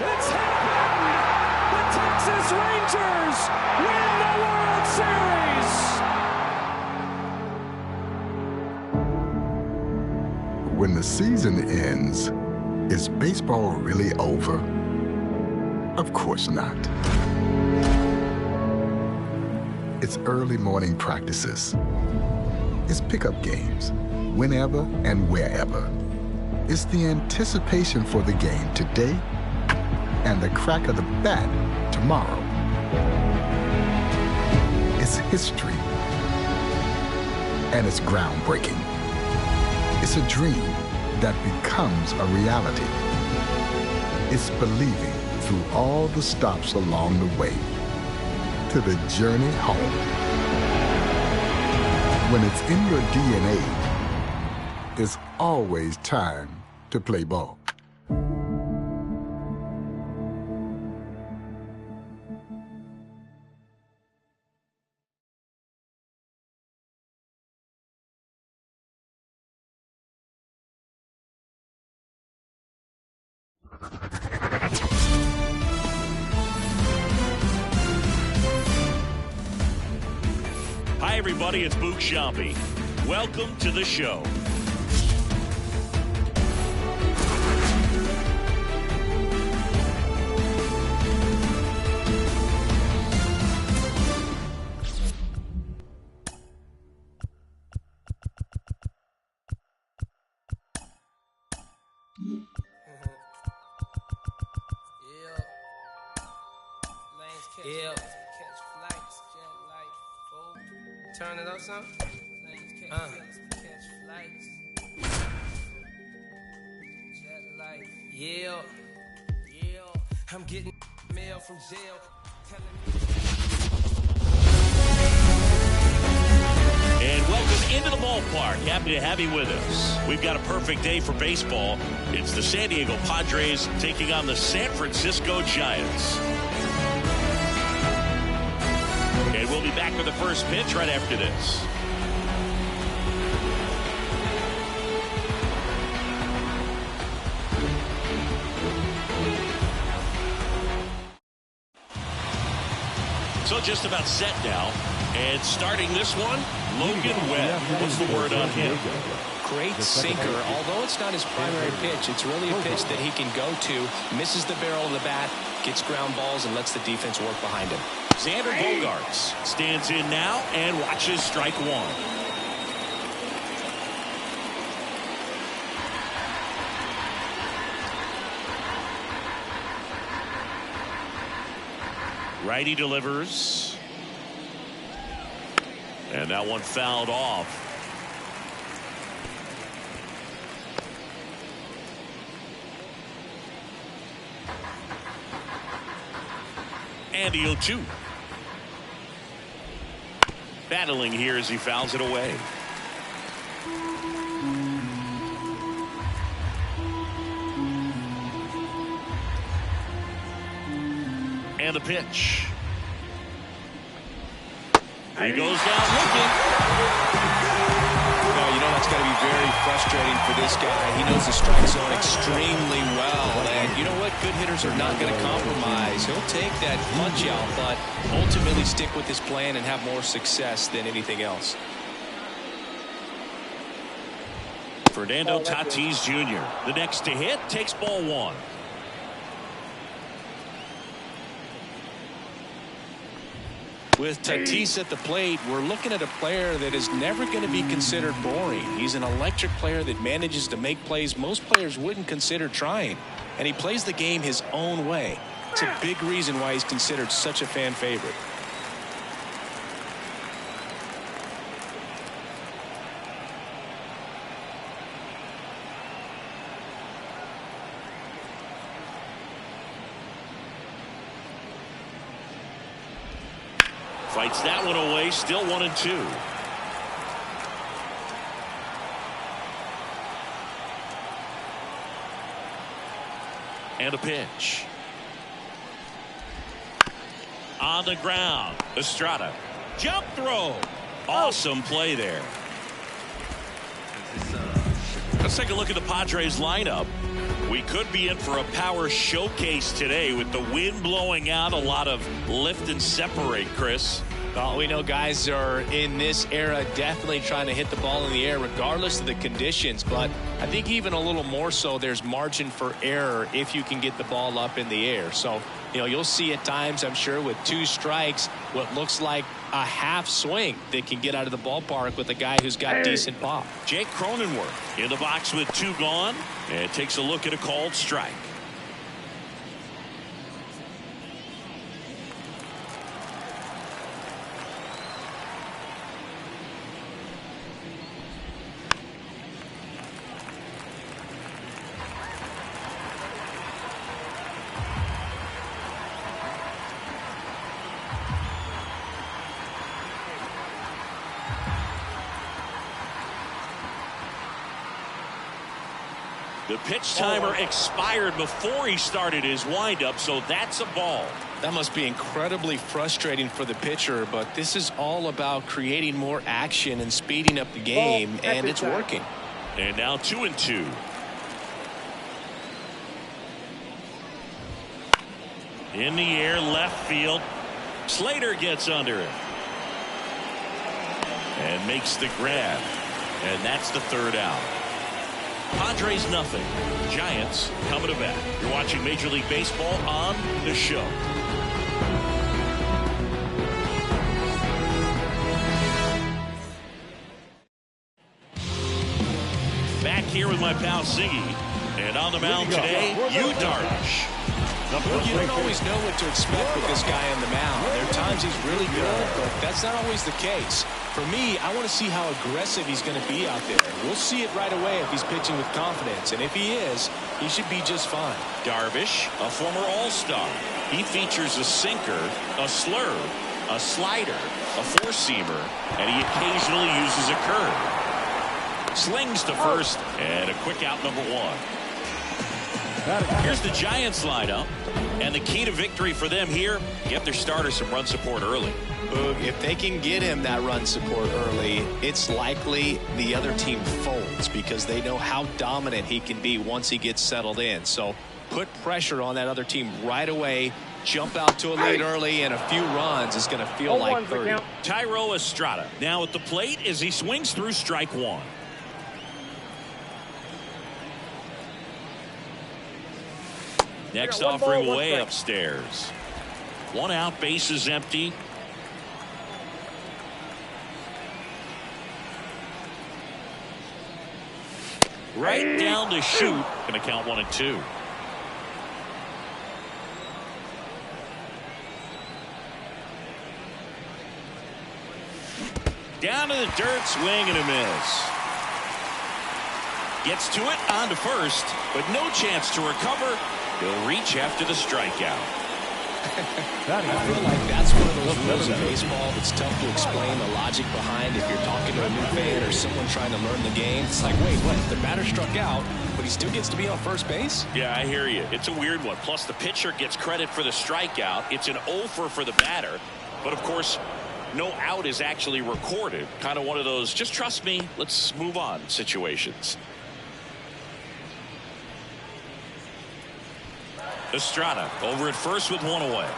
It's happened! The Texas Rangers win the World Series! When the season ends, is baseball really over? Of course not. It's early morning practices. It's pickup games, whenever and wherever. It's the anticipation for the game today and the crack of the bat tomorrow. It's history, and it's groundbreaking. It's a dream that becomes a reality. It's believing through all the stops along the way to the journey home. When it's in your DNA, there's always time to play ball. Hi, everybody. It's Boog Sciambi. Welcome to the show. Yeah. Turn it up some. Yeah. I'm getting mail from jail telling me. And welcome into the ballpark. Happy to have you with us. We've got a perfect day for baseball. It's the San Diego Padres taking on the San Francisco Giants. And we'll be back with the first pitch right after this. So just about set now. And starting this one, Logan Webb. What's the word on him? Great sinker. Although it's not his primary pitch, it's really a pitch that he can go to. Misses the barrel of the bat, gets ground balls, and lets the defense work behind him. Xander Bogaerts stands in now and watches strike one. Righty delivers. And that one fouled off. And the 0-2. Battling here as he fouls it away. And the pitch. He goes down looking. Well, you know that's got to be very frustrating for this guy. He knows the strike zone extremely well. And you know what? Good hitters are not going to compromise. He'll take that punch out, but ultimately stick with his plan and have more success than anything else. Fernando Tatis Jr., the next to hit, takes ball one. With Tatis at the plate, we're looking at a player that is never going to be considered boring. He's an electric player that manages to make plays most players wouldn't consider trying. And he plays the game his own way. It's a big reason why he's considered such a fan favorite. Fights that one away, still 1-2. And a pitch. On the ground, Estrada. Jump throw. Awesome play there. Let's take a look at the Padres lineup. We could be in for a power showcase today with the wind blowing out, a lot of lift and separate, Chris. Well, we know guys are in this era definitely trying to hit the ball in the air regardless of the conditions, but I think even a little more so there's margin for error if you can get the ball up in the air. So, you'll see at times, I'm sure, with 2 strikes, what looks like a half swing that can get out of the ballpark with a guy who's got decent pop. Jake Cronenworth in the box with 2 gone and takes a look at a called strike. The pitch timer expired before he started his windup, so that's a ball. That must be incredibly frustrating for the pitcher, but this is all about creating more action and speeding up the game, and it's working. And now 2-2. In the air, left field. Slater gets under it and makes the grab, and that's the 3rd out. Padres nothing. Giants coming to bat. You're watching Major League Baseball on the show. Back here with my pal Ziggy. And on the mound today, Yu Darvish. You don't always know what to expect with this guy on the mound. There are times he's really good, but that's not always the case. For me, I want to see how aggressive he's going to be out there. We'll see it right away if he's pitching with confidence, and if he is, he should be just fine. Darvish, a former All-Star. He features a sinker, a slurve, a slider, a four-seamer, and he occasionally uses a curve. Slings to first, and a quick out, number 1. Here's the Giants lineup, and the key to victory for them here, get their starter some run support early. If they can get him that run support early, it's likely the other team folds because they know how dominant he can be once he gets settled in. So put pressure on that other team right away, jump out to a lead early, and a few runs is going to feel like 30. Thairo Estrada now at the plate as he swings through strike 1. Next offering way upstairs. 1 out, bases empty. Right down to shoot. Going to count 1 and 2. Down to the dirt, swing and a miss. Gets to it, on to first, but no chance to recover. He'll reach after the strikeout. I feel like that's one of those rules in baseball that's tough to explain the logic behind if you're talking to a new fan or someone trying to learn the game. It's like, wait, what? The batter struck out, but he still gets to be on first base? Yeah, I hear you. It's a weird one. Plus, the pitcher gets credit for the strikeout. It's an offer for the batter. But, of course, no out is actually recorded. Kind of one of those, just trust me, let's move on situations. Estrada over at first with 1 away.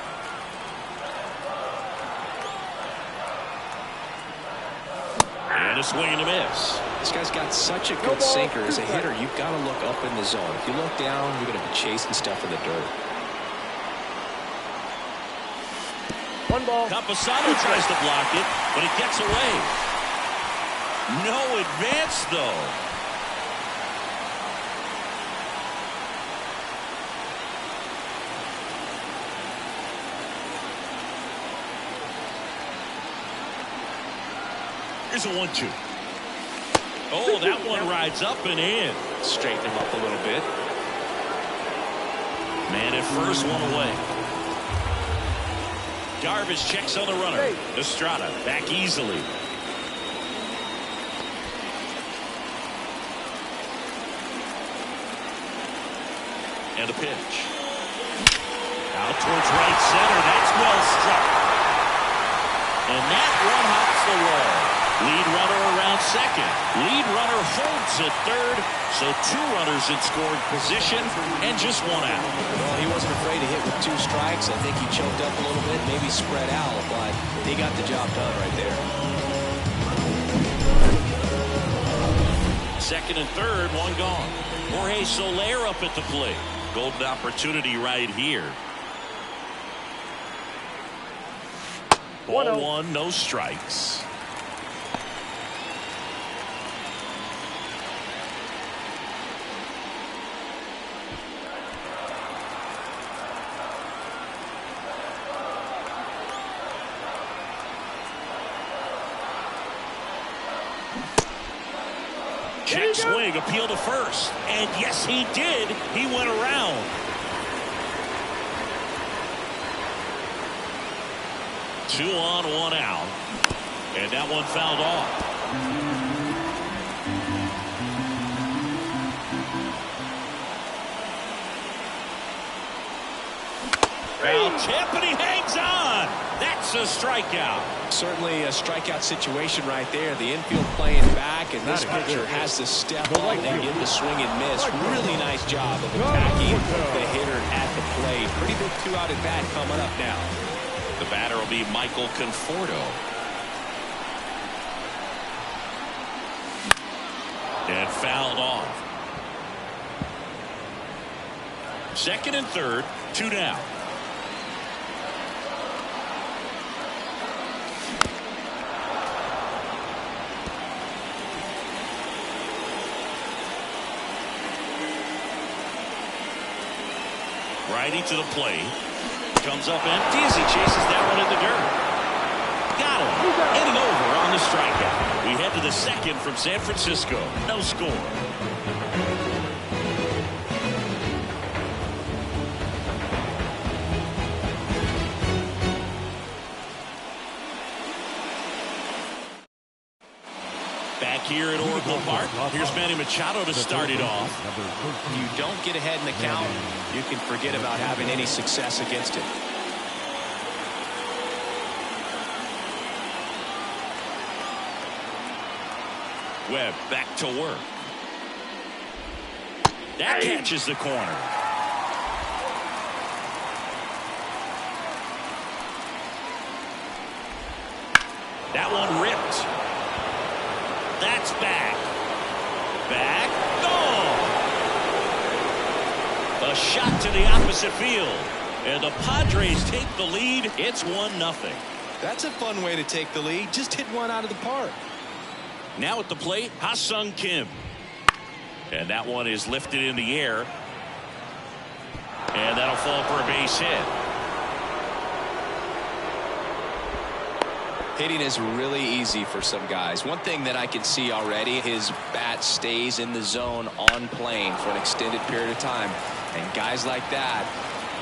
And a swing and a miss. This guy's got such a good sinker. As a hitter, you've got to look up in the zone. If you look down, you're going to be chasing stuff in the dirt. 1 ball. Camposano tries to block it, but it gets away. No advance, though. Here's a 1-2. Oh, that one rides up and in. Straighten him up a little bit. Man at first, 1 away. Darvish checks on the runner. Estrada back easily. And a pitch. Out towards right center. That's well struck. And that one hops the wall. Lead runner around second. Lead runner holds at third. So 2 runners in scoring position and just 1 out. Well, he wasn't afraid to hit with 2 strikes. I think he choked up a little bit, maybe spread out, but he got the job done right there. Second and third, 1 gone. Jorge Soler up at the plate. Golden opportunity right here. 1-1, no strikes. Check swing, appeal to first. And yes, he did. He went around. Two on, 1 out. And that one fouled off. Foul tip, and he hangs on. That's a strikeout. Certainly a strikeout situation right there. The infield playing back, and this pitcher has to step on and give the swing and miss. Really nice job of attacking the hitter at the plate. Pretty big 2-out at bat coming up now. The batter will be Michael Conforto. And fouled off. Second and third, 2 down. Righty to the plate. Comes up empty as he chases that one in the dirt. Got him. Hitting over on the strikeout. We head to the second from San Francisco. No score. Back here at Oracle Park. Here's Manny Machado to start it off. If you don't get ahead in the count, you can forget about having any success against it. Webb back to work. That catches the corner. That one ripped. That's back. Back. Gone. A shot to the opposite field. And the Padres take the lead. It's 1-0. That's a fun way to take the lead. Just hit one out of the park. Now at the plate, Ha-Sung Kim. And that one is lifted in the air. And that'll fall for a base hit. Hitting is really easy for some guys. One thing that I can see already, his bat stays in the zone on plane for an extended period of time. And guys like that,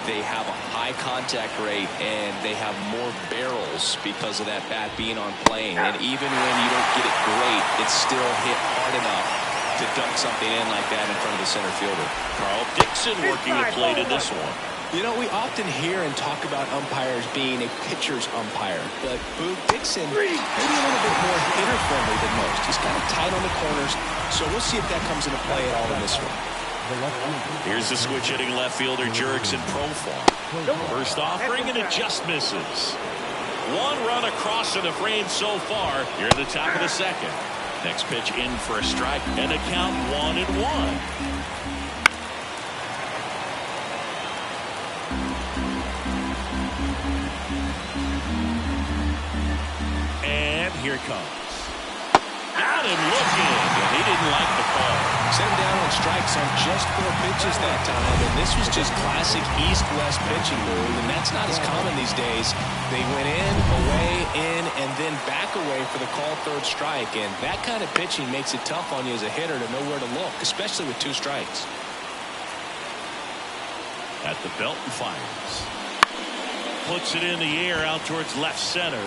they have a high contact rate and they have more barrels because of that bat being on plane. And even when you don't get it great, it's still hit hard enough to dunk something in like that in front of the center fielder. Carl Dixon working the plate in this one. You know, we often hear and talk about umpires being a pitcher's umpire, but Boog Dixon maybe a little bit more hitter-friendly than most. He's kind of tight on the corners, so we'll see if that comes into play at all in this one. Here's the switch hitting left fielder Jurickson Profar. First offering, and it just misses. 1 run across in the frame so far. You're at the top of the second. Next pitch in for a strike, and a count 1-1. Here it comes. Got him looking, and he didn't like the call. Set him down on strikes on just 4 pitches that time, and this was just classic East-West pitching move, and that's not as common these days. They went in, away, in, and then back away for the call third strike, and that kind of pitching makes it tough on you as a hitter to know where to look, especially with 2 strikes. At the belt and fires. Puts it in the air out towards left center.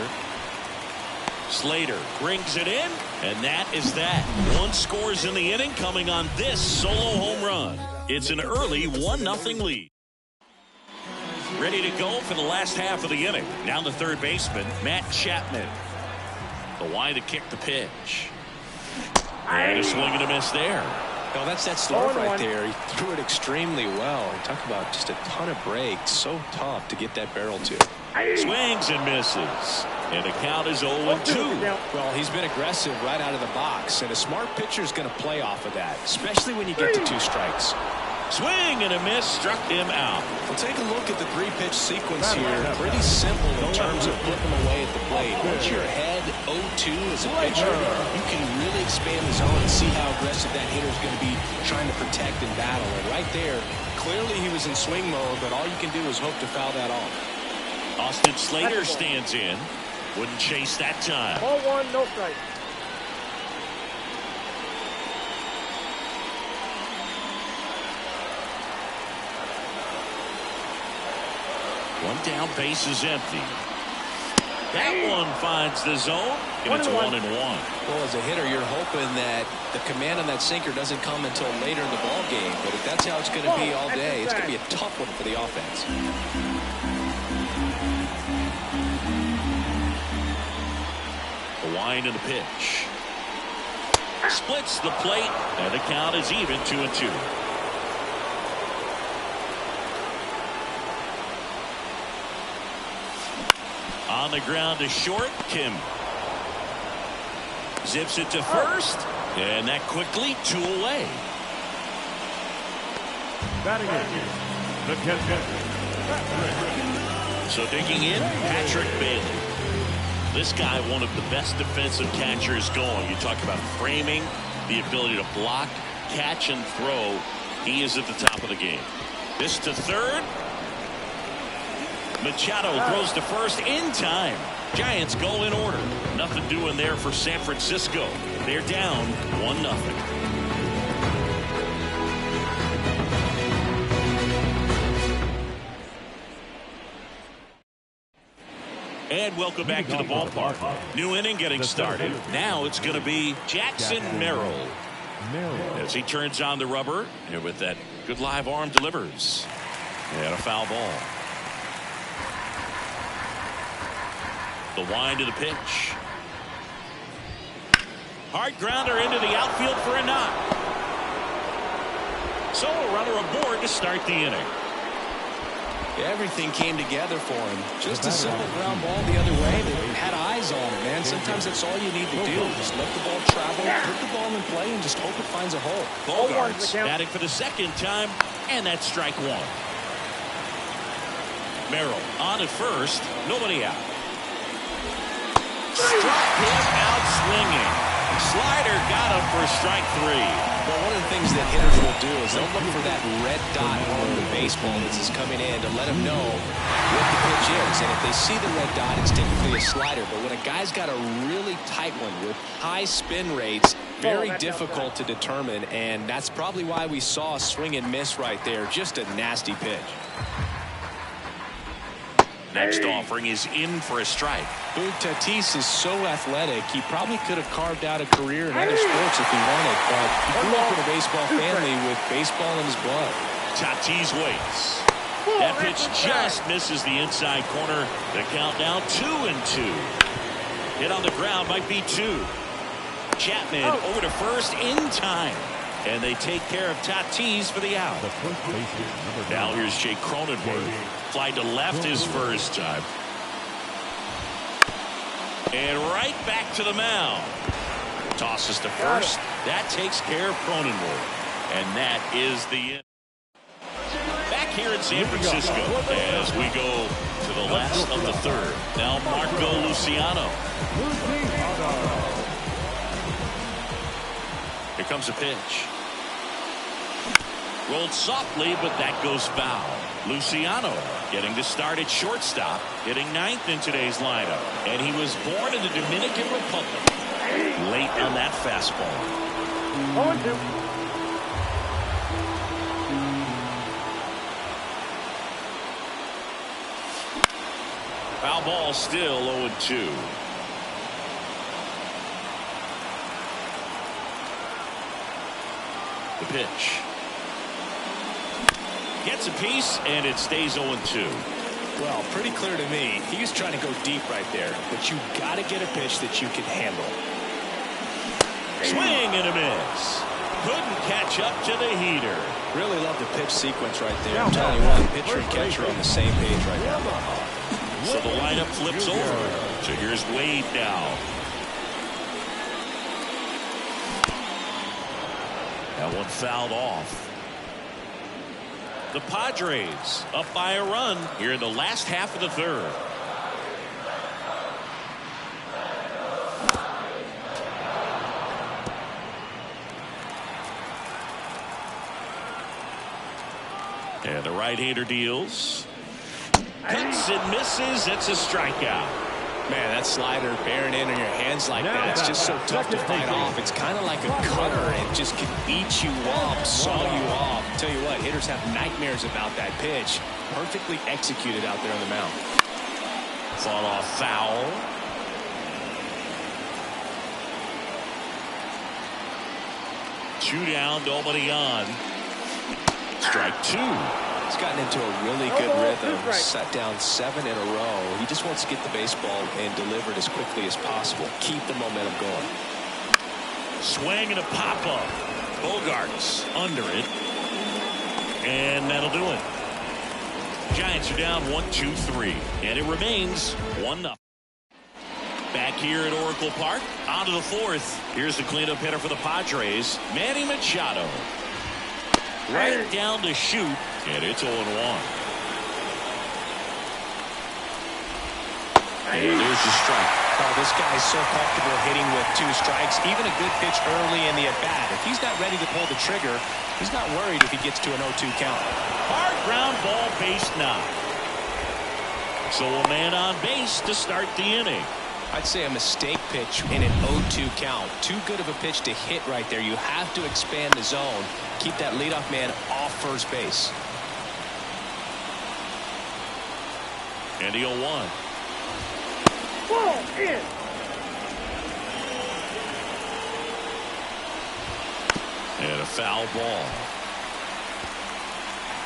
Slater brings it in, and that is that. 1 scores in the inning coming on this solo home run. It's an early 1-0 lead. Ready to go for the last half of the inning. Now the third baseman, Matt Chapman. The wide to kick the pitch. And a swing and a miss there. Well, that's that start right there. He threw it extremely well. Talk about just a ton of breaks. So tough to get that barrel to. Swings and misses. And the count is 0-2. Well, he's been aggressive right out of the box, and a smart pitcher is going to play off of that, especially when you get to 2 strikes. Swing and a miss, struck him out. Well, take a look at the 3-pitch sequence here. Pretty simple in terms of putting them away at the plate. Once you're ahead 0-2 as a pitcher, you can really expand the zone and see how aggressive that hitter is going to be trying to protect and battle. And right there, clearly he was in swing mode, but all you can do is hope to foul that off. Austin Slater stands in. Wouldn't chase that time. Ball 1, no strike. One down, base is empty. That one finds the zone, and it's 1-1. Well, as a hitter, you're hoping that the command on that sinker doesn't come until later in the ball game. But if that's how it's going to be all day, it's going to be a tough one for the offense. The wind and the pitch. Splits the plate, and the count is even 2-2. On the ground to short, Kim. Zips it to first, and that quickly 2 away. Batting in, the catcher. So digging in, Patrick Bailey. This guy, one of the best defensive catchers going. You talk about framing, the ability to block, catch, and throw. He is at the top of the game. This to third. Machado throws to first in time. Giants go in order. Nothing doing there for San Francisco. They're down 1-0. And welcome back to the ballpark. New inning getting started. Now it's going to be Jackson Merrill. As he turns on the rubber, and with that good live arm delivers. And a foul ball. The wind of the pitch. Hard grounder into the outfield for a knock. So a runner aboard to start the inning. Everything came together for him. Just a simple ground ball the other way. They had eyes on it, man. Sometimes that's all you need to do. Just let the ball travel, put the ball in play, and just hope it finds a hole. Bogarts batting for the second time, and that's strike 1. Merrill on at first, nobody out. Struck him out swinging. Slider got him for strike 3. Well, one of the things that hitters will do is they'll look for that red dot on the baseball as it's coming in to let them know what the pitch is. And if they see the red dot, it's typically a slider. But when a guy's got a really tight one with high spin rates, very difficult to determine. And that's probably why we saw a swing and miss right there. Just a nasty pitch. Next offering is in for a strike. Tatis is so athletic, he probably could have carved out a career in other sports if he wanted, but he grew up in a baseball family with baseball in his blood. Tatis waits. That pitch just misses the inside corner. The count down 2-2. Hit on the ground might be 2. Chapman over to first in time. And they take care of Tatis for the out. Now here's Jake Cronenworth. Fly to left his first time. And right back to the mound. Tosses to first. That takes care of Cronenworth. And that is the end. Back here in San Francisco as we go to the last of the third. Now Marco Luciano. Here comes a pitch. Rolled softly, but that goes foul. Luciano getting to start at shortstop, hitting 9th in today's lineup. And he was born in the Dominican Republic. Late on that fastball. 0-2. Foul ball still 0-2. The pitch. Gets a piece, and it stays 0-2. Well, pretty clear to me. He was trying to go deep right there, but you got to get a pitch that you can handle. Swing and a miss. Couldn't catch up to the heater. Really love the pitch sequence right there. I'm telling you what, pitcher and catcher are on the same page right now. So the lineup flips over. So here's Wade now. That one fouled off. The Padres up by a run here in the last half of the third. And the right-hander deals. Cuts and misses. It's a strikeout. Man, that slider bearing in on your hands like that, it's just so tough to fight off. It's kind of like a cutter. It just can eat you up, saw you off. Tell you what, hitters have nightmares about that pitch. Perfectly executed out there on the mound. Fought off foul. Two down, nobody on. Strike two. He's gotten into a really good rhythm, set down 7 in a row. He just wants to get the baseball and deliver it as quickly as possible. Keep the momentum going. Swing and a pop-up. Bogarts under it. And that'll do it. Giants are down 1-2-3. And it remains 1-0. Back here at Oracle Park. On to the fourth. Here's the cleanup hitter for the Padres, Manny Machado. Right down to shoot, and it's 0-1. And there's the strike. Oh, this guy's so comfortable hitting with 2 strikes. Even a good pitch early in the at-bat. If he's not ready to pull the trigger, he's not worried if he gets to an 0-2 count. Hard ground ball, base knock. So a man on base to start the inning. I'd say a mistake pitch in an 0-2 count. Too good of a pitch to hit right there. You have to expand the zone. Keep that leadoff man off first base. And the 0-1. Ball in. And a foul ball.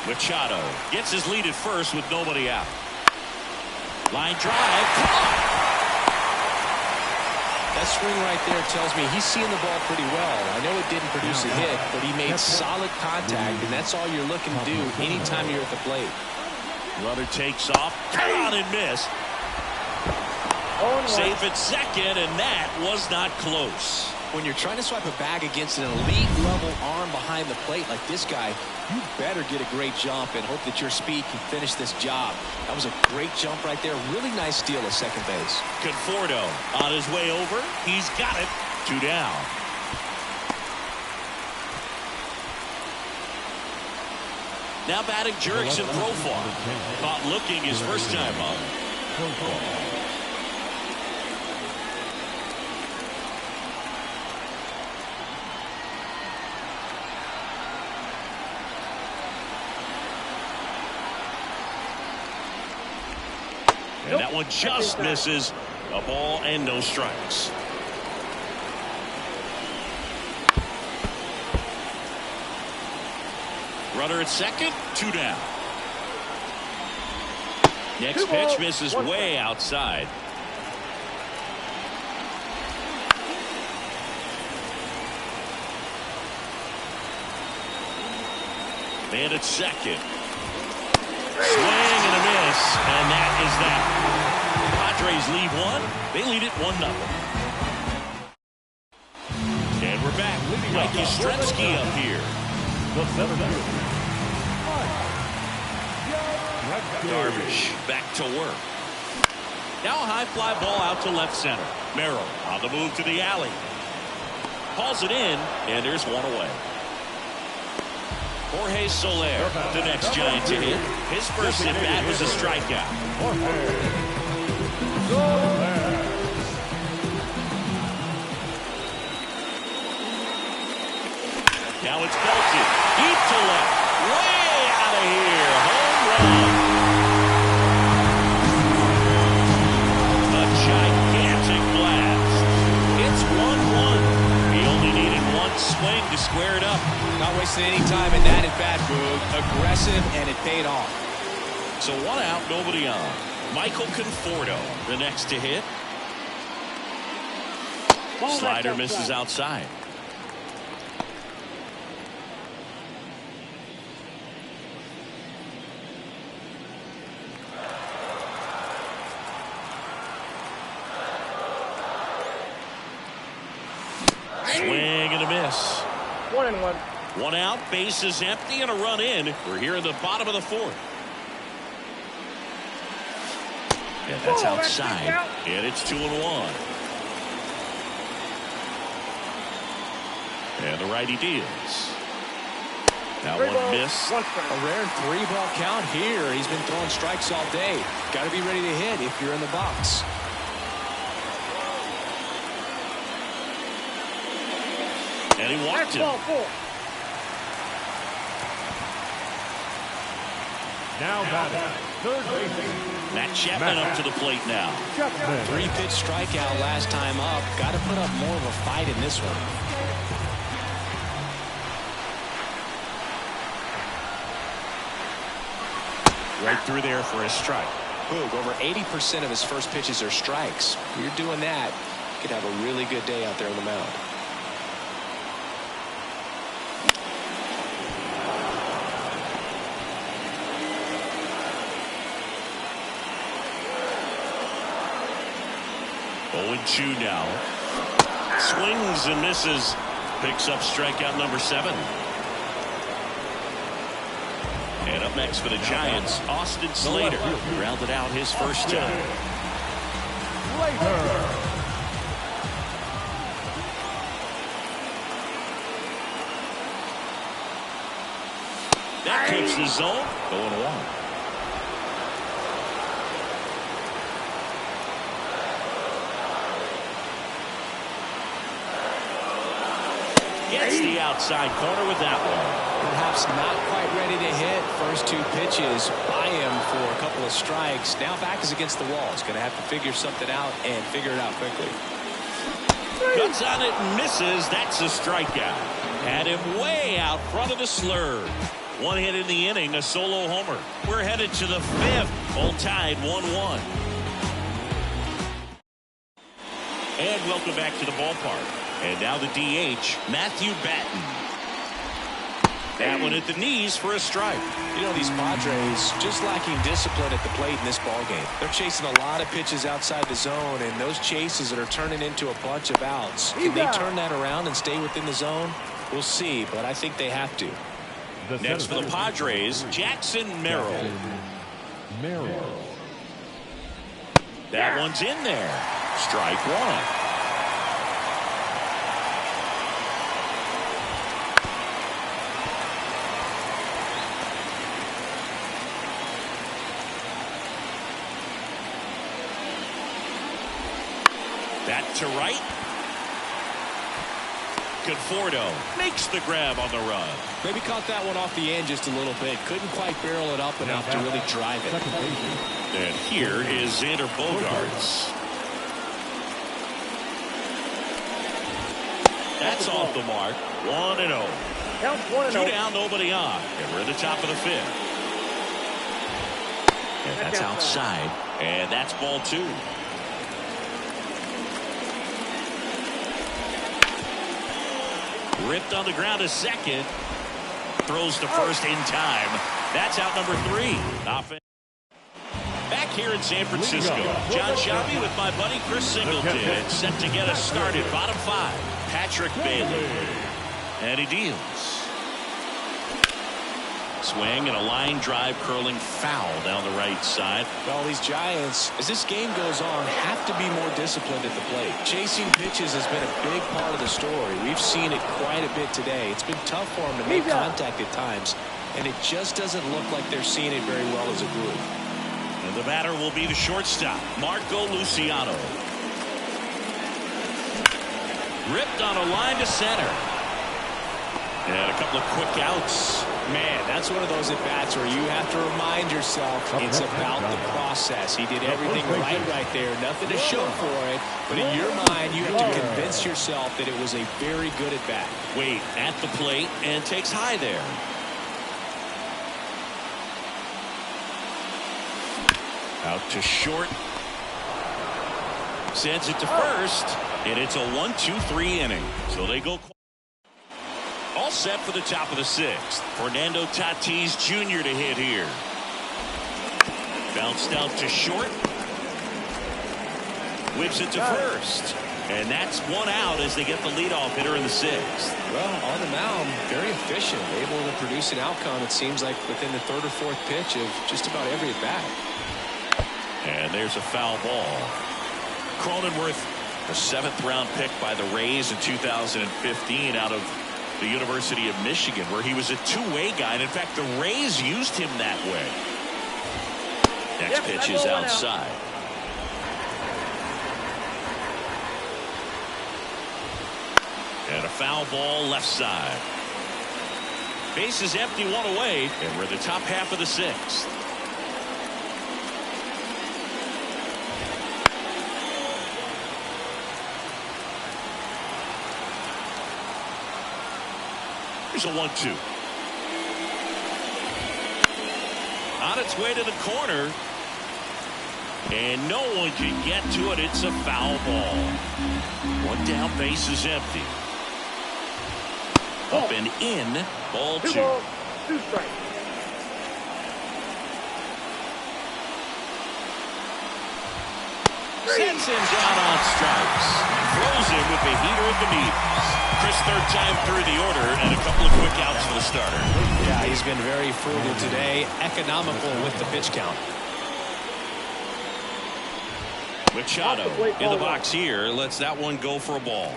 Machado gets his lead at first with nobody out. Line drive. Caught. That swing right there tells me he's seeing the ball pretty well. I know it didn't produce a hit, but he made solid contact, and that's all you're looking to do anytime you're at the plate. Runner takes off. Caught and missed. Safe at second, and that was not close. When you're trying to swipe a bag against an elite-level arm behind the plate like this guy, you better get a great jump and hope that your speed can finish this job. That was a great jump right there. Really nice steal at second base. Conforto on his way over. He's got it. 2 down. Now batting Jurickson Profar. Caught looking his first time up. And that one just misses. A ball and no strikes. Runner at second, 2 down. Next pitch misses way outside. Man at second. Swing and a miss, and that is that. Padres lead 1. They lead it 1-0. And we're back. Mike Yastrzemski up here. Darvish back to work. Now a high fly ball out to left center. Merrill on the move to the alley. Hauls it in, and there's one away. Jorge Soler, the next Giant to hit. His first at bat was a strikeout. Now it's belted deep to left, way out of here. Home run. A gigantic blast. It's 1-1. He only needed one swing to square it up. Not wasting any time in that at bat, Boog. Aggressive, and it paid off. So 1 out, nobody on. Michael Conforto, the next to hit. Slider misses outside. Swing and a miss. 1-1. 1 out, base is empty, and a run in. We're here in the bottom of the 4th. And that's outside. And it's 2-1. And the righty deals. Now 1 miss. A rare 3-ball count here. He's been throwing strikes all day. Got to be ready to hit if you're in the box. And he walked him. Now batting, third baseman. Matt Chapman up to the plate now. 3-pitch strikeout last time up. Got to put up more of a fight in this one. Right through there for a strike. Boog, over 80% of his first pitches are strikes. You're doing that, you could have a really good day out there on the mound. Oh, 2 now. Swings and misses. Picks up strikeout number 7. And up next for the Giants, Austin Slater. Rounded out his first time. That keeps the zone going 1. Gets the outside corner with that one. Perhaps not quite ready to hit. First 2 pitches by him for a couple of strikes. Now back is against the wall. He's going to have to figure something out and figure it out quickly. Cuts on it and misses. That's a strikeout. Had him way out front of the slur. 1 hit in the inning, a solo homer. We're headed to the 5th. All tied 1-1. And welcome back to the ballpark. And now the DH, Matthew Batten. That one at the knees for a strike. You know, these Padres just lacking discipline at the plate in this ballgame. They're chasing a lot of pitches outside the zone, and those chases that are turning into a bunch of outs. Can they turn that around and stay within the zone? We'll see, but I think they have to. Next for the Padres, Jackson Merrill. That one's in there. Strike 1. That to right. Conforto makes the grab on the run. Maybe caught that one off the end just a little bit. Couldn't quite barrel it up enough to really drive it. And here is Xander Bogaerts. That's off the mark. 1-0. 2 down, nobody on. And we're at the top of the 5th. And that's outside. And that's ball 2. Ripped on the ground to second. Throws to first in time. That's out number 3. Back here in San Francisco, John Shelby with my buddy Chris Singleton, set to get us started. Bottom 5, Patrick Bailey. And he deals. Swing and a line drive curling foul down the right side. Well, these Giants, as this game goes on, have to be more disciplined at the plate. Chasing pitches has been a big part of the story. We've seen it quite a bit today. It's been tough for them to make contact at times, and it just doesn't look like they're seeing it very well as a group. And the batter will be the shortstop, Marco Luciano. Ripped on a line to center. And a couple of quick outs. Man, that's one of those at-bats where you have to remind yourself it's about the process. He did everything right there. Nothing to show for it. But in your mind, you have to convince yourself that it was a very good at-bat. Wait at the plate and takes high there. Out to short. Sends it to first. And it's a 1-2-3 inning. So they go all set for the top of the sixth. Fernando Tatis Jr. to hit here. Bounced out to short. Whips it to first. And that's one out as they get the leadoff hitter in the sixth. Well, on the mound, very efficient, able to produce an outcome, it seems like, within the third or fourth pitch of just about every at bat. And there's a foul ball. Cronenworth, a 7th-round pick by the Rays in 2015 out of the University of Michigan, where he was a two-way guy. And in fact, the Rays used him that way. Next pitch is outside. And a foul ball left side. Base is empty, one away, and we're in the top half of the sixth. Here's a 1-2. On its way to the corner. And no one can get to it. It's a foul ball. One down, base is empty. Up and in, ball 2. 2 strikes. Sends him down on strikes. Throws him with the heater at the knees. Chris, third time through the order, and a couple of quick outs for the starter. Yeah, he's been very frugal today, economical with the pitch count. Machado in the box here, lets that one go for a ball.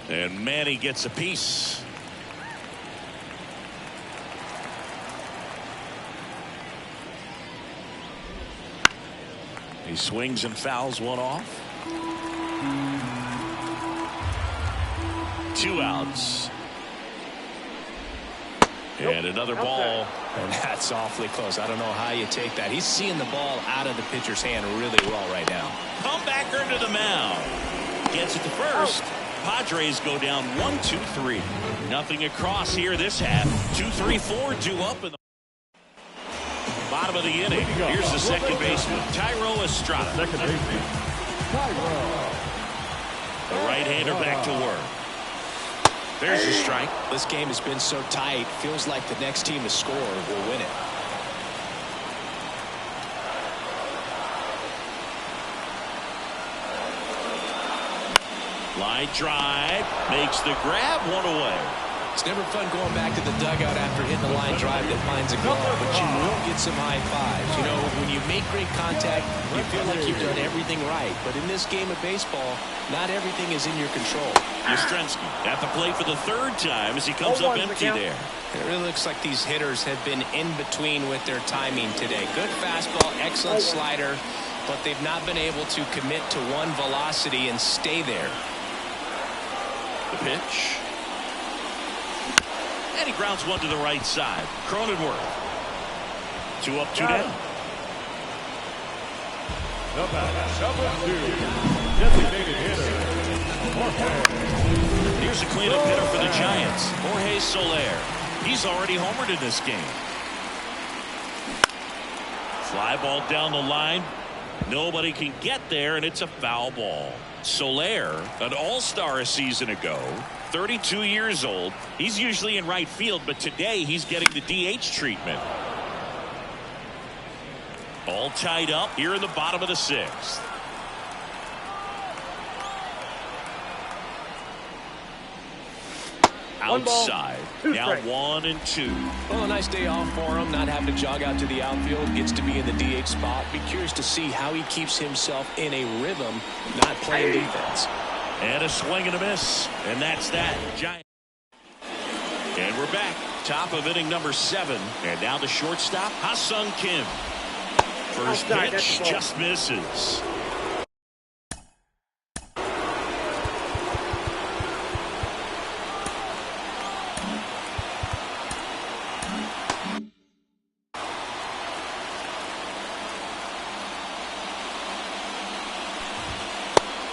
And Manny gets a piece. He swings and fouls one off. 2 outs. And another ball. And that's awfully close. I don't know how you take that. He's seeing the ball out of the pitcher's hand really well right now. Comebacker to the mound. Gets it to first. Padres go down 1-2-3. Nothing across here this half. 2-3-4, 2 up in the bottom of the inning. Here's the second baseman, Thairo Estrada. The right-hander back to work. There's a strike. This game has been so tight. Feels like the next team to score will win it. Line drive. Makes the grab, one away. It's never fun going back to the dugout after hitting a line drive that finds a goal, but you will get some high fives. You know, when you make great contact, you feel like you've done everything right. But in this game of baseball, not everything is in your control. Yastrzemski at the plate for the third time as he comes up empty there. It really looks like these hitters have been in between with their timing today. Good fastball, excellent slider, but they've not been able to commit to one velocity and stay there. The pitch. And he grounds one to the right side. Cronenworth. 2 up, 2 down. Here's a cleanup hitter for the Giants, Jorge Soler. He's already homered in this game. Fly ball down the line. Nobody can get there, and it's a foul ball. Soler, an all-star a season ago, 32 years old. He's usually in right field, but today he's getting the DH treatment. All tied up here in the bottom of the sixth. Outside, now 1-2. Well, a nice day off for him, not having to jog out to the outfield, gets to be in the DH spot. Be curious to see how he keeps himself in a rhythm, not playing defense. And a swing and a miss, and that's that. Giant. And we're back, top of inning number 7, and now the shortstop, Ha-Sung Kim. First pitch just misses.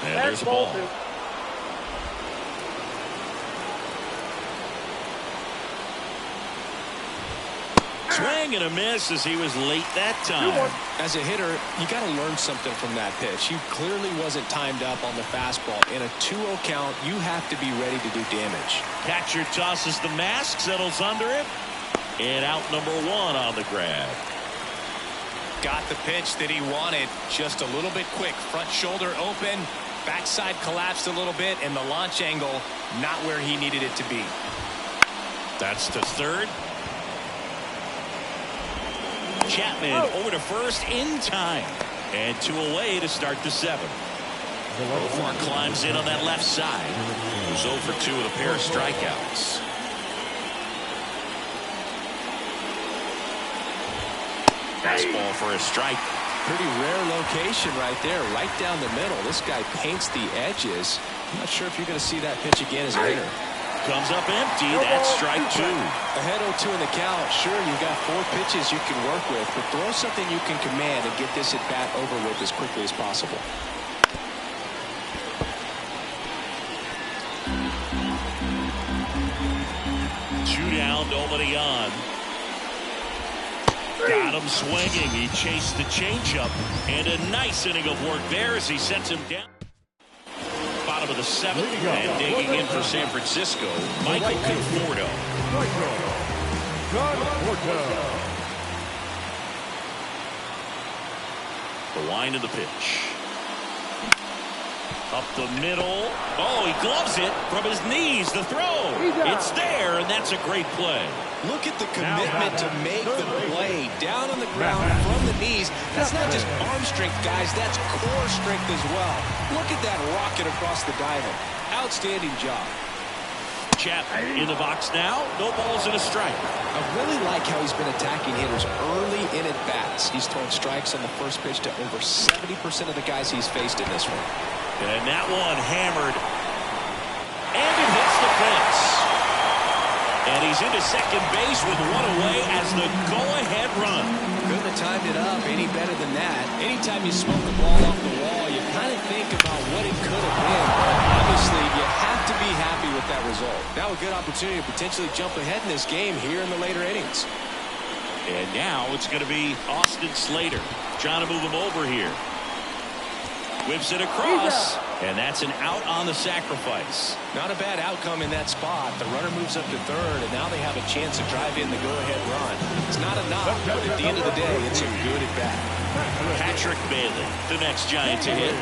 And there's a ball. Swing and a miss as he was late that time. As a hitter, you got to learn something from that pitch. He clearly wasn't timed up on the fastball. In a 2-0 count, you have to be ready to do damage. Catcher tosses the mask, settles under it, and out number 1 on the grab. Got the pitch that he wanted, just a little bit quick. Front shoulder open, backside collapsed a little bit, and the launch angle not where he needed it to be. That's to third. Chapman over to first in time. And 2 away to start the 7th. Profar climbs in on that left side. Who's 0 for 2 with a pair of strikeouts. Fastball for a strike. Pretty rare location right there, right down the middle. This guy paints the edges. I'm not sure if you're going to see that pitch again as a hitter. Comes up empty. That's strike 2. Ahead 0-2 in the count. Sure, you've got 4 pitches you can work with, but throw something you can command and get this at bat over with as quickly as possible. Two down, nobody on. Got him swinging. He chased the changeup, and a nice inning of work there as he sets him down. Bottom of the 7th, and digging in for San Francisco, Michael Conforto. The wind of the pitch. Up the middle. Oh, he gloves it from his knees. The throw. It's there, and that's a great play. Look at the commitment to make the play down on the ground from the knees. That's not just arm strength, guys. That's core strength as well. Look at that rocket across the diamond. Outstanding job. Chapman in the box now. No balls and a strike. I really like how he's been attacking hitters early in at-bats. He's thrown strikes on the first pitch to over 70% of the guys he's faced in this one. And that one hammered. And it hits the fence. And he's into second base with 1 away as the go-ahead run. Couldn't have timed it up any better than that. Anytime you smoke the ball off the wall, you kind of think about what it could have been. Obviously, you have to be happy with that result. Now a good opportunity to potentially jump ahead in this game here in the later innings. And now it's going to be Austin Slater trying to move him over here. Whips it across, and that's an out on the sacrifice. Not a bad outcome in that spot. The runner moves up to third, and now they have a chance to drive in the go-ahead run. It's not enough, but at the end of the day, it's a good at-bat. Patrick Bailey, the next Giant to hit.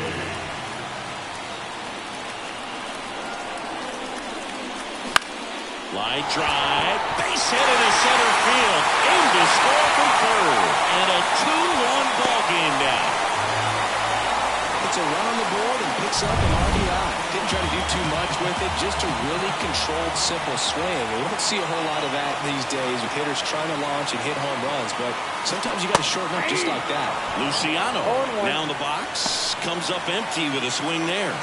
Line drive, base hit into center field, in to score from third, and a 2-1 ball game now. It's a run on the board and picks up an RBI. Didn't try to do too much with it, just a really controlled, simple swing. We don't see a whole lot of that these days with hitters trying to launch and hit home runs, but sometimes you got to shorten up just like that. Luciano now in the box, comes up empty with a swing there.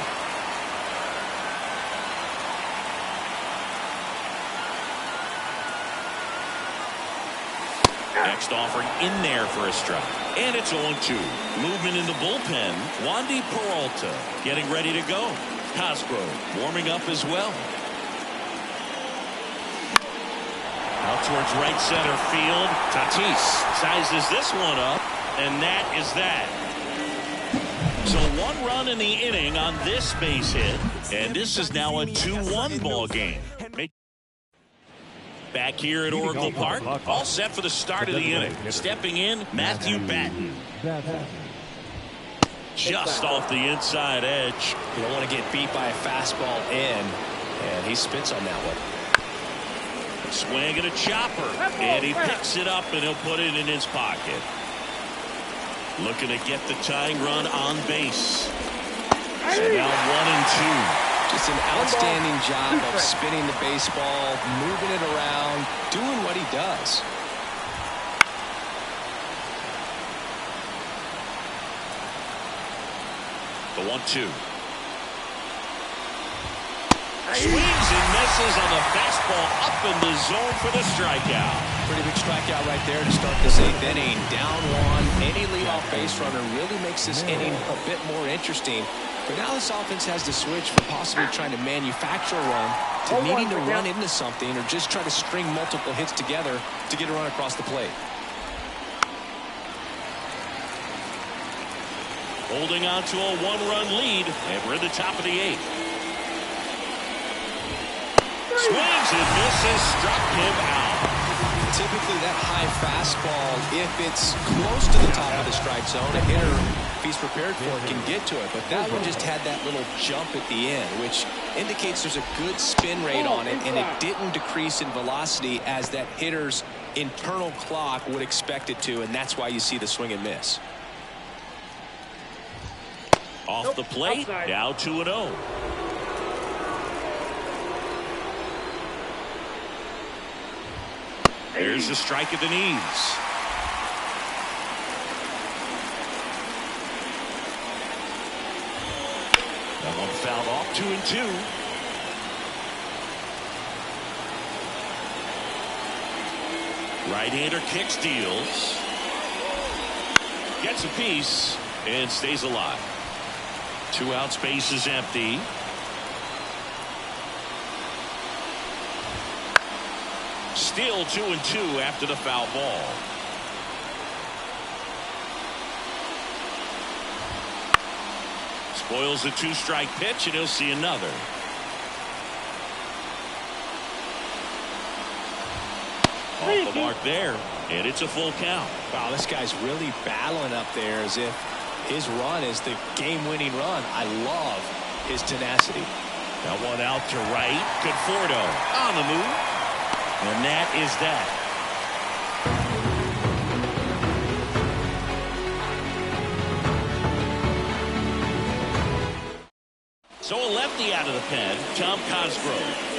Next offering in there for a strike. And it's 0-2. Movement in the bullpen. Wandy Peralta getting ready to go. Cosgrove warming up as well. Out towards right center field. Tatis sizes this one up. And that is that. So 1 run in the inning on this base hit. And this is now a 2-1 ball game. Back here at Oracle Park, all set for the start of the inning. Stepping in, Matthew Batten. Just off the inside edge. You don't want to get beat by a fastball in, and he spits on that one. Swing and a chopper, and he picks it up, and he'll put it in his pocket. Looking to get the tying run on base. So now 1-2. Just an outstanding job of spinning the baseball, moving it around, doing what he does. The 1-2. Swings and misses on the fastball up in the zone for the strikeout. Pretty big strikeout right there to start this 8th inning. Down one. Any leadoff base runner really makes this inning a bit more interesting. But now this offense has to switch from possibly trying to manufacture a run to needing to run into something or just try to string multiple hits together to get a run across the plate. Holding on to a 1-run lead, and we're at the top of the 8th. Swings and misses, struck him out. Typically that high fastball, if it's close to the top of the strike zone, a hitter, if he's prepared for it, can get to it. But that one just had that little jump at the end, which indicates there's a good spin rate on it, and it didn't decrease in velocity as that hitter's internal clock would expect it to, and that's why you see the swing and miss. Off the plate, now 2-0. There's a strike at the knees. That one fouled off, 2-2. Right-hander kick, steals. Gets a piece and stays alive. 2 outs, base is empty. Still 2-2 after the foul ball. Spoils a 2-strike pitch, and he'll see another. Off the mark there, and it's a full count. Wow, this guy's really battling up there as if his run is the game-winning run. I love his tenacity. That one out to right. Conforto on the move. And that is that. So a lefty out of the pen, Tom Cosgrove.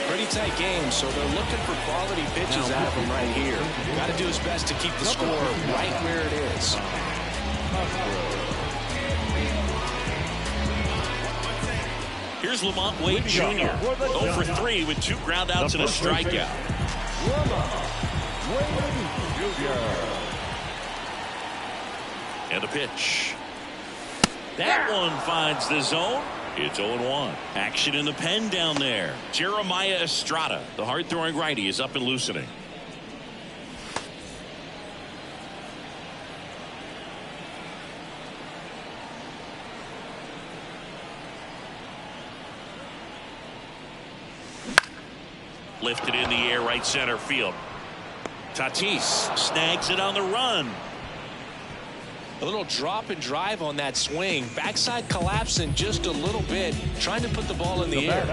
Pretty tight game, so they're looking for quality pitches out of him right here. Got to do his best to keep the score right where it is. Here's Lamont Wade Jr. 0 for 3 with 2 groundouts and a strikeout. And a pitch. That one finds the zone. It's 0-1. Action in the pen down there. Jeremiah Estrada, the hard-throwing righty, is up and loosening. Lifted in the air, right center field. Tatis snags it on the run. A little drop and drive on that swing. Backside collapsing just a little bit, trying to put the ball in the air.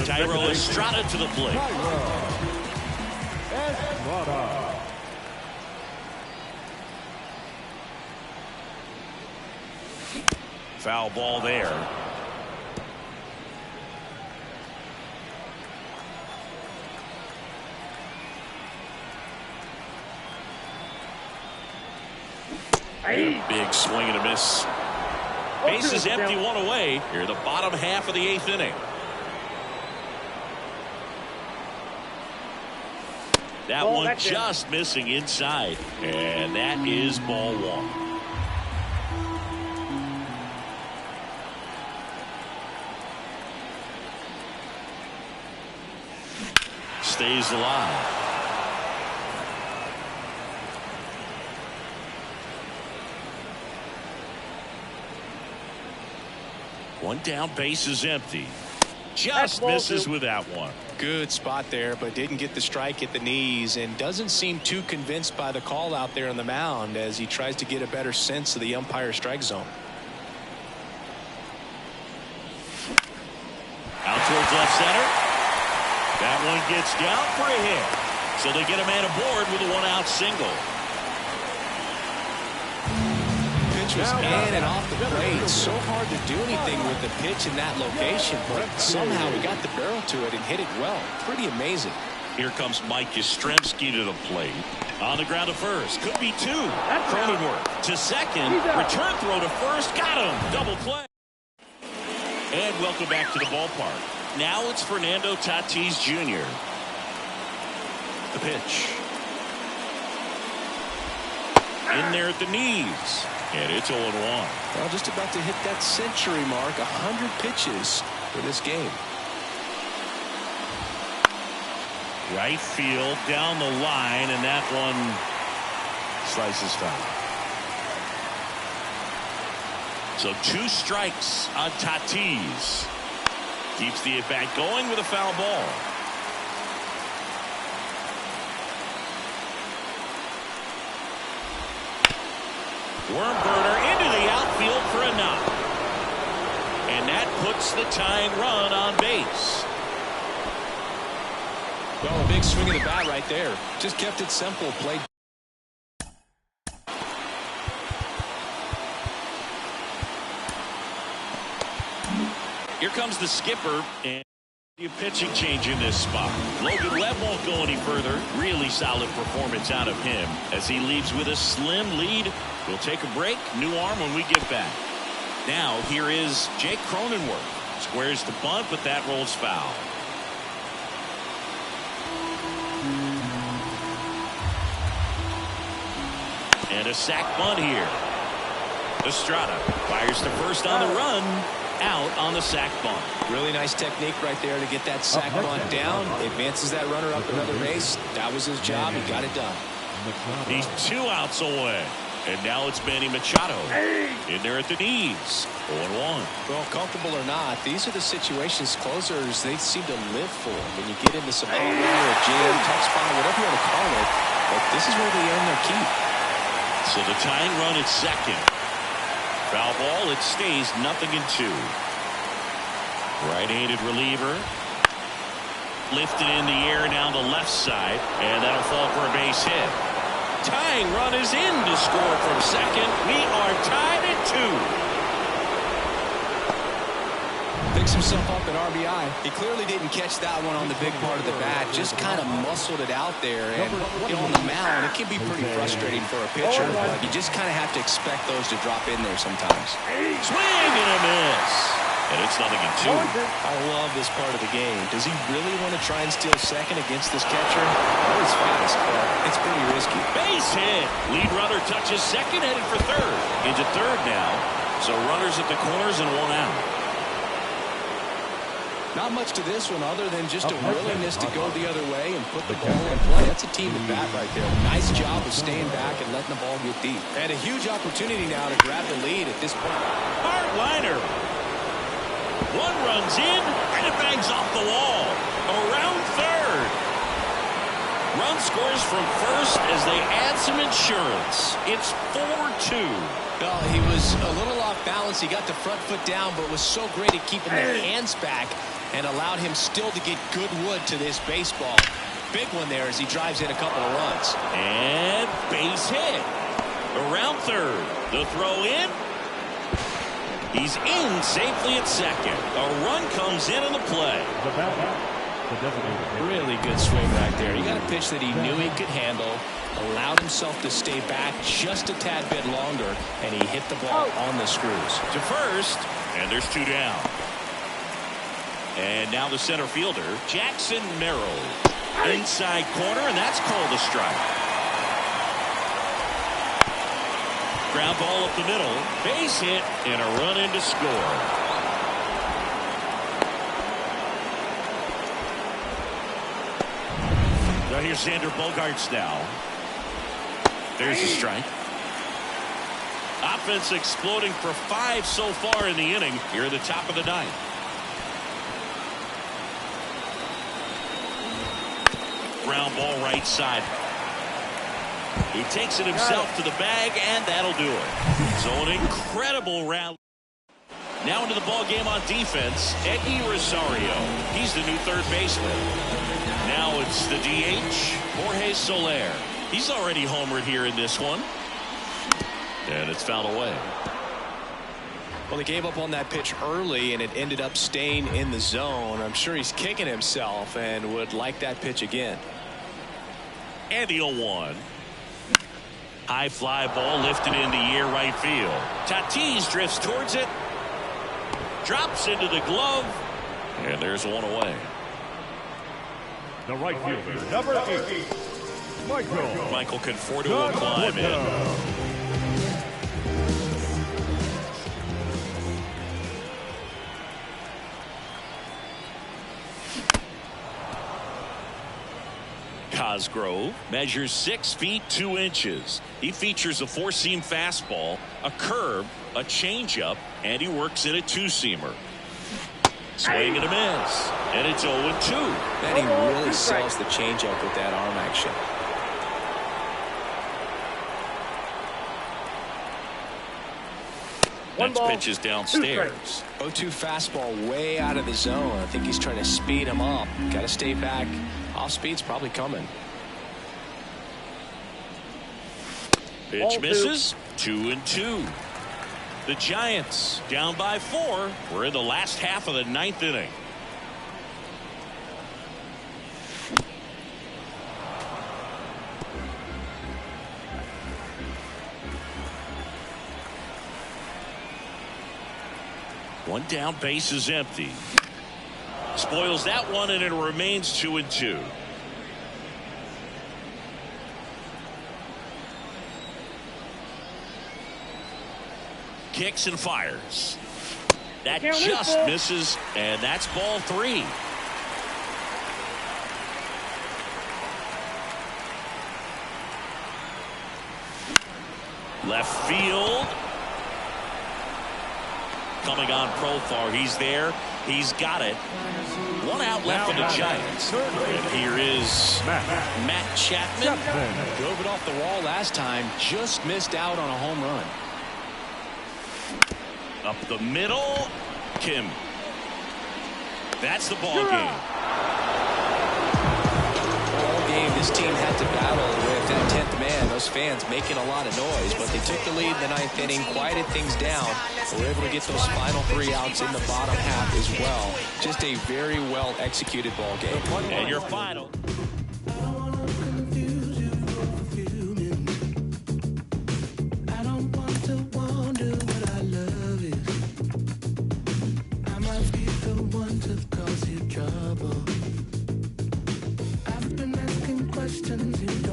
Thairo Estrada to the plate. Foul ball there. A big swing and a miss. Base is empty, 1 away. Here in the bottom half of the 8th inning. That one just missing inside. And that is ball 1. Stays alive. One down, base is empty. Just misses with that one. Good spot there, but didn't get the strike at the knees and doesn't seem too convinced by the call out there on the mound as he tries to get a better sense of the umpire strike zone. Out towards left center. That one gets down for a hit. So they get a man aboard with a 1-out single. Was in and off the plate. So hard to do anything with the pitch in that location, but somehow he got the barrel to it and hit it well. Pretty amazing. Here comes Mike Yastrzemski to the plate. On the ground to first. Could be 2. Cronenworth to second. Return throw to first. Got him. Double play. And welcome back to the ballpark. Now it's Fernando Tatis Jr. The pitch. In there at the knees. And it's 0-1. Well, just about to hit that century mark. 100 pitches for this game. Right field down the line, and that one slices foul. So 2 strikes on Tatis. Keeps the at-bat going with a foul ball. Worm burner into the outfield for a knock. And that puts the tying run on base. Well, a big swing of the bat right there. Just kept it simple. Played. Here comes the skipper, and a pitching change in this spot. Logan Webb won't go any further. Really solid performance out of him as he leaves with a slim lead. We'll take a break. New arm when we get back. Now here is Jake Cronenworth. Squares the bunt, but that rolls foul. And a sac bunt here. Estrada fires to first on the run. Out on the sac bunt. Really nice technique right there to get that sac bunt down. Advances that runner up another base. That was his job. He got it done. He's 2 outs away. And now it's Manny Machado. In there at the knees. 0-1. Well, comfortable or not, these are the situations closers they seem to live for. When you get into some hot weather, a jam, tough spot, whatever you want to call it, but this is where they earn their keep. So the tying run at second. Foul ball, it stays 0-2. Right-handed reliever. Lifted in the air down the left side, and that'll fall for a base hit. Tying run is in to score from second. We are tied at 2. Picks himself up at RBI. He clearly didn't catch that one on the big part of the bat. Just kind of muscled it out there. And you know, on the mound, it can be pretty frustrating for a pitcher. But you just kind of have to expect those to drop in there sometimes. Swing and a miss. And it's 0-2. I love this part of the game. Does he really want to try and steal second against this catcher? That was fast, but it's pretty risky. Base hit. Lead runner touches second, headed for third. Into third now. So runners at the corners and 1 out. Not much to this one other than just a willingness to go the other way and put the ball in play. That's a team at bat right there. Nice job of staying back and letting the ball get deep. And a huge opportunity now to grab the lead at this point. Hardliner. One runs in, and it bangs off the wall. Around third. Run scores from first as they add some insurance. It's 4-2. Well, he was a little off balance. He got the front foot down, but was so great at keeping the hands back and allowed him still to get good wood to this baseball. Big one there as he drives in a couple of runs. And base hit. Around third. The throw in. He's in safely at second. A run comes in on the play. Really good swing right there. He got a pitch that he knew he could handle, allowed himself to stay back just a tad bit longer, and he hit the ball on the screws. To first, and there's 2 down. And now the center fielder, Jackson Merrill. Inside corner, and that's called a strike. Ground ball up the middle, base hit, and a run in to score. Now here's Xander Bogaerts now. There's a strike. Offense exploding for 5 so far in the inning. Here at the top of the 9th. Ground ball right side. He takes it himself to the bag, and that'll do it. So an incredible round. Now into the ball game on defense, Eddie Rosario. He's the new third baseman. Now it's the DH, Jorge Soler. He's already homered here in this one. And it's fouled away. Well, he gave up on that pitch early, and it ended up staying in the zone. I'm sure he's kicking himself and would like that pitch again. And the 0-1. High fly ball lifted in the air right field. Tatis drifts towards it. Drops into the glove. And there's one away. The right fielder, number 8, Michael Conforto will climb in. Cosgrove measures 6 feet 2 inches. He features a 4-seam fastball, a curve, a changeup, and he works in a 2-seamer. Swing and a miss, and it's 0-2. And he really sells the changeup with that arm action. Next pitch is downstairs. 0-2 fastball way out of the zone. I think he's trying to speed him up. Got to stay back. Off speed's probably coming. Pitch misses. 2-2. The Giants down by 4. We're in the last half of the 9th inning. One down, base is empty. Spoils that one, and it remains 2-2. Kicks and fires. That just misses, and that's ball 3. Left field. Coming on profile. He's there. He's got it. 1 out left for the Giants. And here is Matt Chapman. Drove it off the wall last time. Just missed out on a home run. Up the middle. Kim. That's the ball game. All game, this team had to battle with that 10th man. Those fans making a lot of noise, but they took the lead in the 9th inning, quieted things down. They were able to get those final 3 outs in the bottom half as well. Just a very well executed ball game. And your final. I've been asking questions you don't